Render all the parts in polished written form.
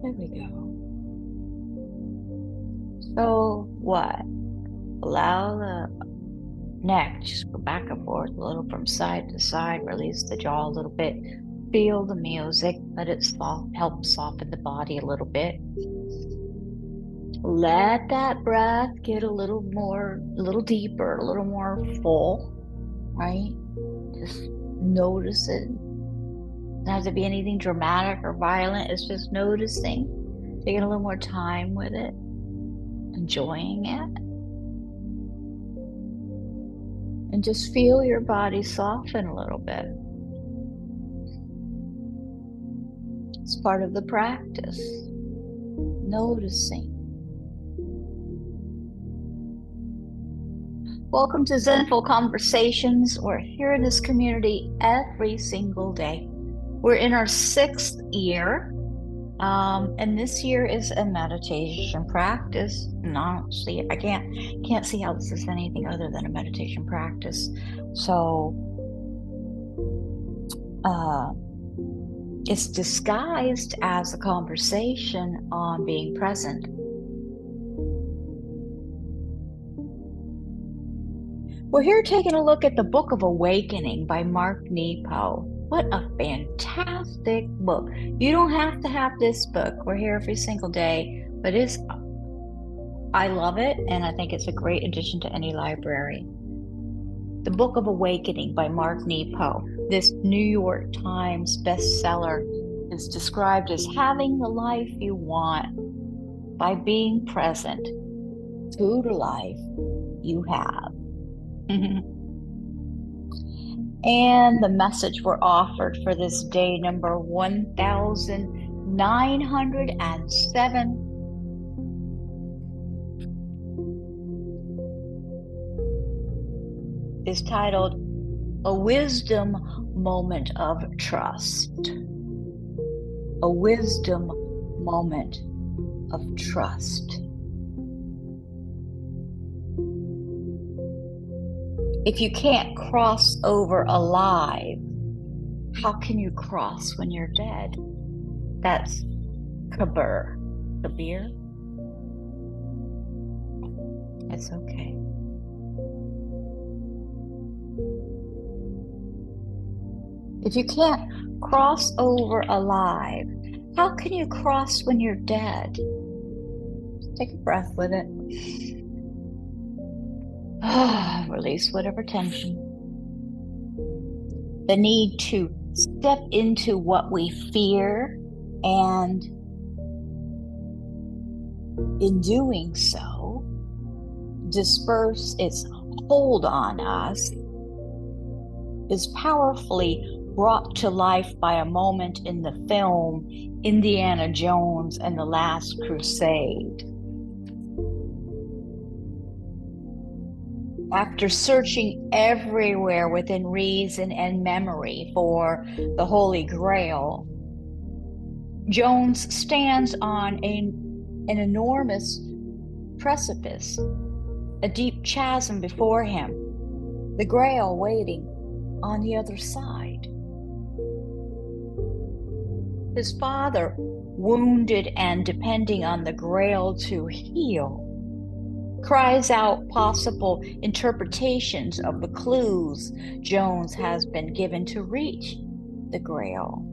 There we go. So what? Allow the neck just go back and forth a little from side to side. Release the jaw a little bit. Feel the music. Let it help soften the body a little bit. Let that breath get a little deeper, a little more full, right? Just notice it. Doesn't have to be anything dramatic or violent. It's just noticing, taking a little more time with it, enjoying it. And just feel your body soften a little bit. It's part of the practice. Noticing. Welcome to Zenful Conversations. We're here in this community every single day. We're in our 6th year, and this year is a meditation practice. And honestly, I can't see how this is anything other than a meditation practice. So, it's disguised as a conversation on being present. We're here taking a look at the Book of Awakening by Mark Nepo. What a fantastic book. You don't have to have this book. We're here every single day, but I love it, and I think it's a great addition to any library. The Book of Awakening by Mark Nepo. This New York Times bestseller is described as having the life you want by being present to the life you have. And the message we're offered for this day number 1907 is titled A Wisdom Moment of Trust. A wisdom moment of trust. If you can't cross over alive, how can you cross when you're dead? That's Kabir. Kabir? It's okay. If you can't cross over alive, how can you cross when you're dead? Just take a breath with it. Release whatever tension. The need to step into what we fear, and in doing so, disperse its hold on us, is powerfully brought to life by a moment in the film Indiana Jones and the Last Crusade. After searching everywhere within reason and memory for the Holy Grail, Jones stands on an enormous precipice, a deep chasm before him, the Grail waiting on the other side. His father, wounded and depending on the Grail to heal, cries out possible interpretations of the clues Jones has been given to reach the Grail.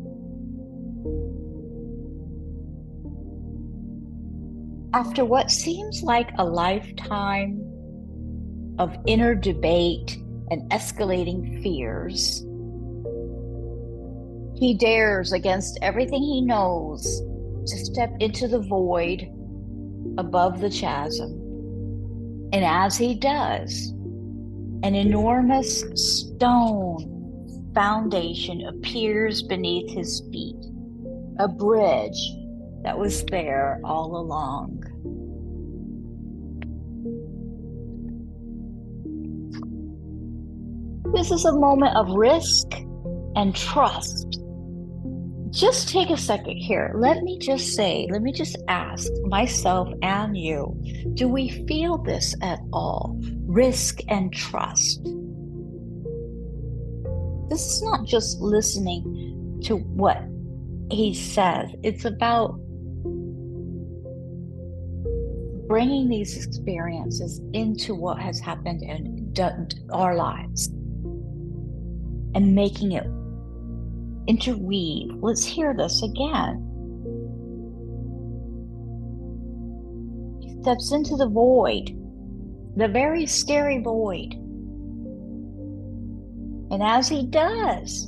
After what seems like a lifetime of inner debate and escalating fears, he dares, against everything he knows, to step into the void above the chasm. And as he does, an enormous stone foundation appears beneath his feet, a bridge that was there all along. This is a moment of risk and trust. Just take a second here. Let me just ask myself and you, do we feel this at all? Risk and trust. This is not just listening to what he says. It's about bringing these experiences into what has happened in our lives and making it interweave. Let's hear this again. He steps into the void, the very scary void. And as he does,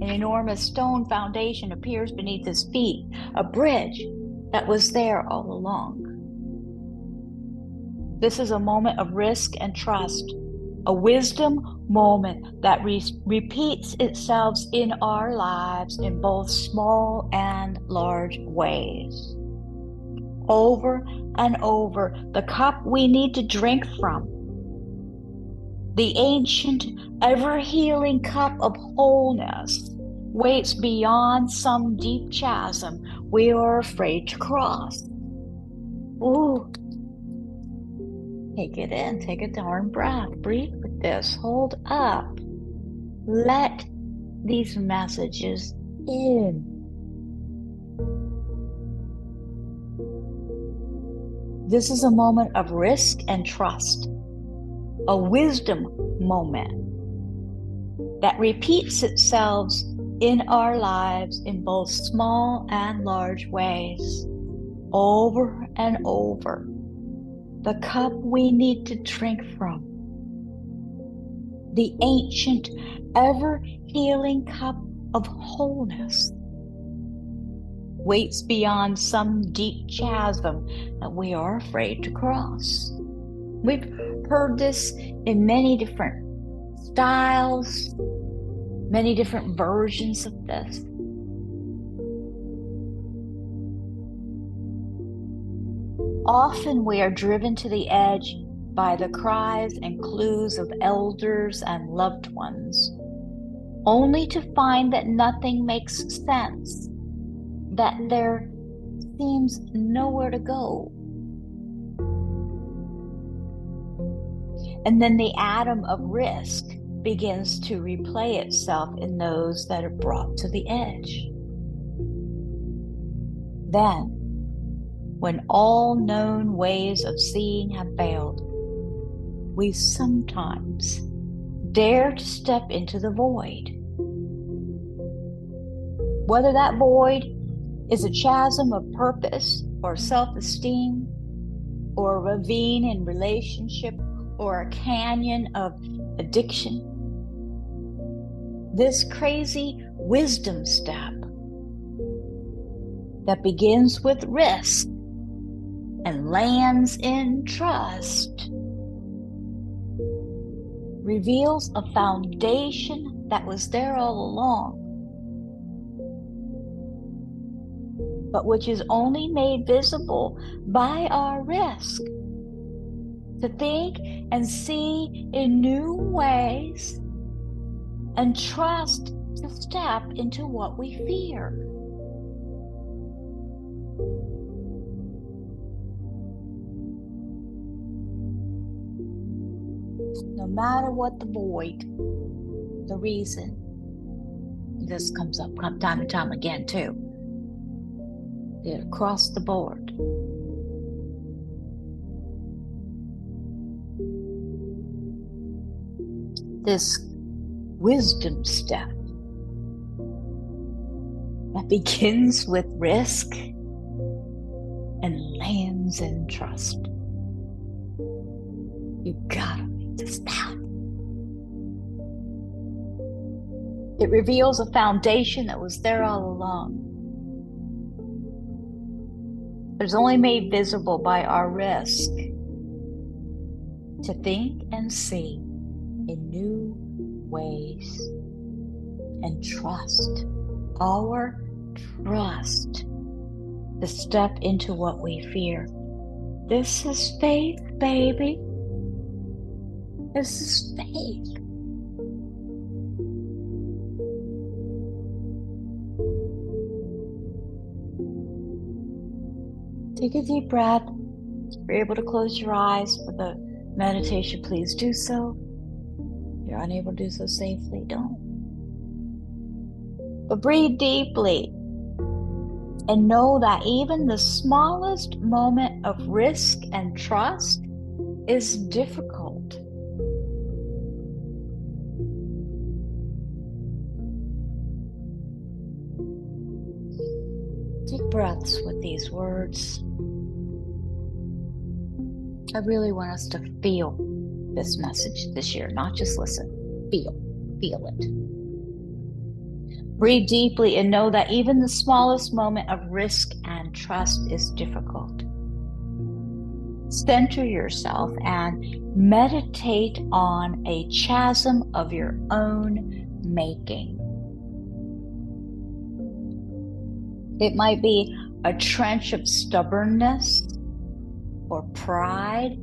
an enormous stone foundation appears beneath his feet, a bridge that was there all along. This is a moment of risk and trust, a wisdom moment that repeats itself in our lives in both small and large ways. Over and over, the cup we need to drink from, the ancient, ever-healing cup of wholeness, waits beyond some deep chasm we are afraid to cross. Ooh. Take it in, take a darn breath, breathe with this, hold up. Let these messages in. This is a moment of risk and trust, a wisdom moment that repeats itself in our lives in both small and large ways, over and over. The cup we need to drink from, the ancient, ever-healing cup of wholeness, waits beyond some deep chasm that we are afraid to cross. We've heard this in many different styles, many different versions of this. Often we are driven to the edge by the cries and clues of elders and loved ones, only to find that nothing makes sense, that there seems nowhere to go. And then the atom of risk begins to replay itself in those that are brought to the edge. Then, when all known ways of seeing have failed, we sometimes dare to step into the void. Whether that void is a chasm of purpose or self-esteem, or a ravine in relationship, or a canyon of addiction, this crazy wisdom step that begins with risk and lands in trust reveals a foundation that was there all along, but which is only made visible by our risk to think and see in new ways and trust to step into what we fear. No matter what the void, the reason, this comes up time and time again too, across the board. This wisdom step that begins with risk and lands in trust. You gotta make this down. It reveals a foundation that was there all along. It is only made visible by our risk to think and see in new ways and trust, our trust, to step into what we fear. This is faith, baby. This is faith. Take a deep breath. If you're able to close your eyes for the meditation, please do so. If you're unable to do so safely, don't. But breathe deeply and know that even the smallest moment moment of risk and trust is difficult. Take breaths with these words. I really want us to feel this message this year, not just listen. Feel it. Breathe deeply and know that even the smallest moment of risk and trust is difficult. Center yourself and meditate on a chasm of your own making. It might be a trench of stubbornness or pride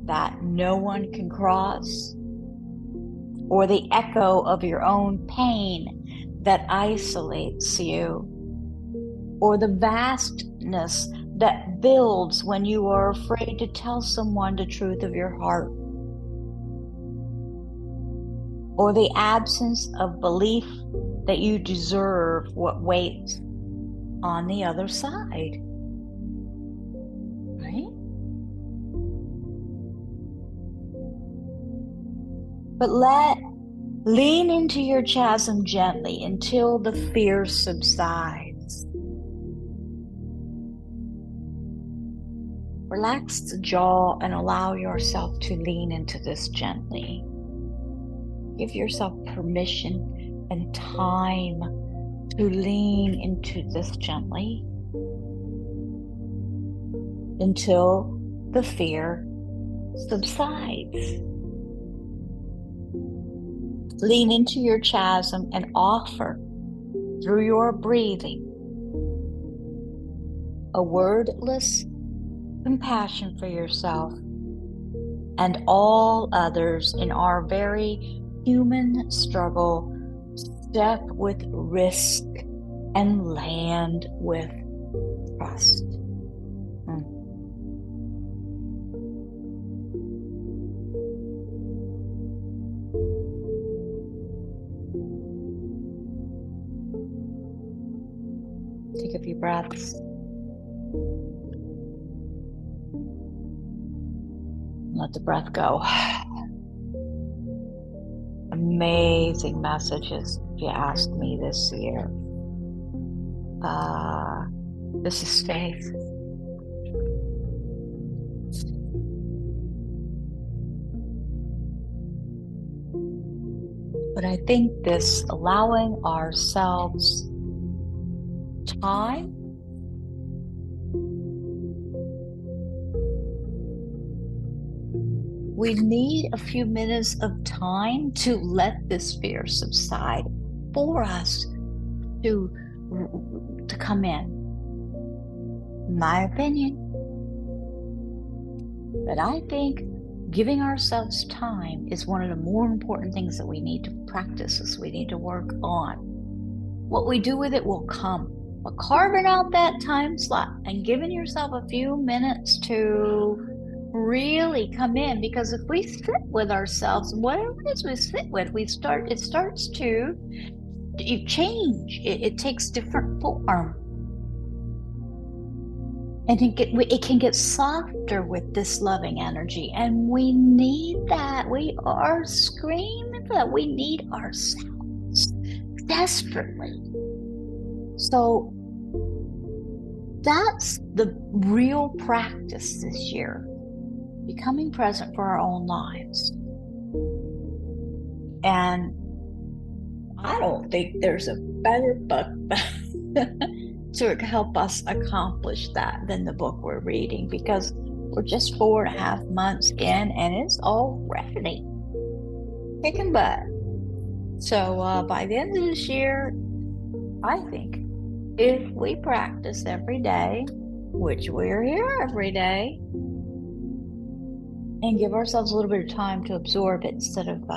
that no one can cross, or the echo of your own pain that isolates you, or the vastness that builds when you are afraid to tell someone the truth of your heart, or the absence of belief that you deserve what waits on the other side, right? But lean into your chasm gently until the fear subsides. Relax the jaw and allow yourself to lean into this gently. Give yourself permission and time to lean into this gently until the fear subsides. Lean into your chasm and offer, through your breathing, a wordless compassion for yourself and all others in our very human struggle. Step with risk and land with trust. Take a few breaths. Let the breath go. Amazing messages, if you ask me, this year. This is faith. But I think this allowing ourselves time we need a few minutes of time to let this fear subside for us to come in. My opinion. But I think giving ourselves time is one of the more important things that we need to practice, as we need to work on. What we do with it will come. But carving out that time slot and giving yourself a few minutes to really come in, because if we sit with ourselves, whatever it is we sit with, it starts to change. It takes different form. And it can get softer with this loving energy. And we need that. We are screaming for that. We need ourselves desperately. So that's the real practice this year. Becoming present for our own lives. And I don't think there's a better book to help us accomplish that than the book we're reading, because we're just 4.5 months in and it's already kicking butt. So by the end of this year, I think if we practice every day, which we're here every day, and give ourselves a little bit of time to absorb it instead of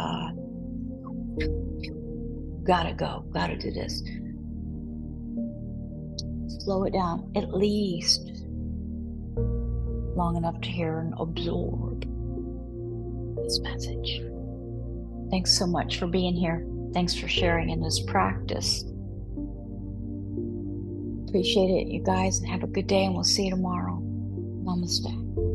gotta go, gotta do this. Slow it down at least long enough to hear and absorb this message. Thanks so much for being here. Thanks for sharing in this practice. Appreciate it, you guys, and have a good day, and we'll see you tomorrow. Namaste.